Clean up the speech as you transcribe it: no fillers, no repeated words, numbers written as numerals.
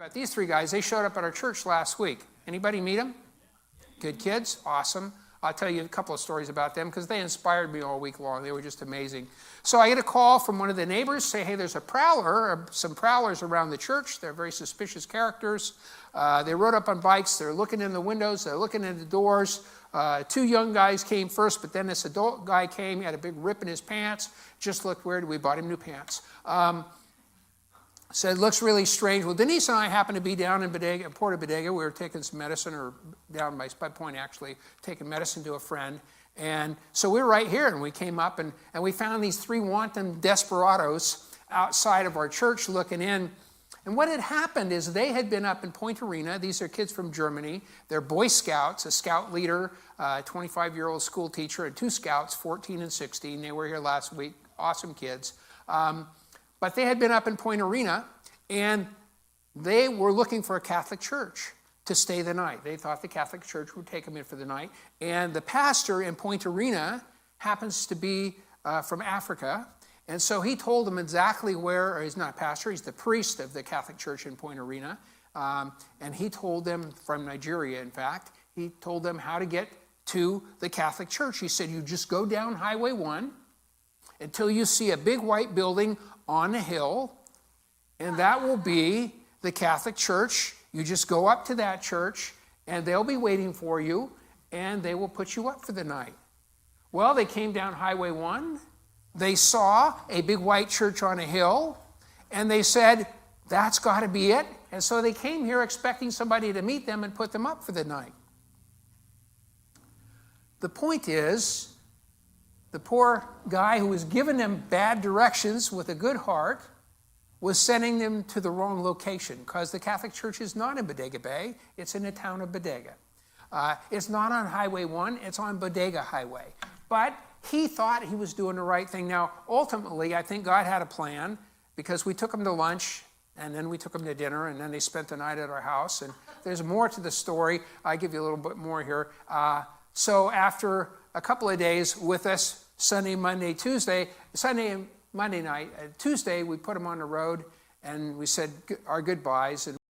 But these three guys, they showed up at our church last week. Anybody meet them? Good kids? Awesome. I'll tell you a couple of stories about them because they inspired me all week long. They were just amazing. So I get a call from one of the neighbors, say, hey, there's a prowler, or some prowlers around the church. They're very suspicious characters. They rode up on bikes. They're looking in the windows. They're looking in the doors. Two young guys came first, but then this adult guy came. He had a big rip in his pants. Just looked weird. We bought him new pants. Said, looks really strange. Well, Denise and I happened to be down in Port Bodega. We were taking some medicine, or down by Spud Point, actually, taking medicine to a friend. And so we were right here, and we came up, and we found these three wanton desperados outside of our church looking in. And what had happened is they had been up in Point Arena. These are kids from Germany. They're Boy Scouts, a scout leader, a 25-year-old school teacher, and two scouts, 14 and 16. They were here last week. Awesome kids. But they had been up in Point Arena, and they were looking for a Catholic church to stay the night. They thought the Catholic church would take them in for the night. And the pastor in Point Arena happens to be from Africa. And so he told them exactly where, or he's not a pastor, he's the priest of the Catholic church in Point Arena. And he told them, from Nigeria, in fact, he told them how to get to the Catholic church. He said, you just go down Highway 1 until you see a big white building on a hill, and that will be the Catholic church. You just go up to that church, and they'll be waiting for you, and they will put you up for the night. Well, they came down Highway 1. They saw a big white church on a hill, and they said, that's got to be it. And so they came here expecting somebody to meet them and put them up for the night. The point is, the poor guy who was giving them bad directions with a good heart was sending them to the wrong location, because the Catholic Church is not in Bodega Bay. It's in the town of Bodega. It's not on Highway 1. It's on Bodega Highway. But he thought he was doing the right thing. Now, ultimately, I think God had a plan, because we took them to lunch, and then we took them to dinner, and then they spent the night at our house. And there's more to the story. I'll give you a little bit more here. So after a couple of days with us, Sunday, Monday, Tuesday, Sunday and Monday night. Tuesday, we put them on the road, and we said our goodbyes. And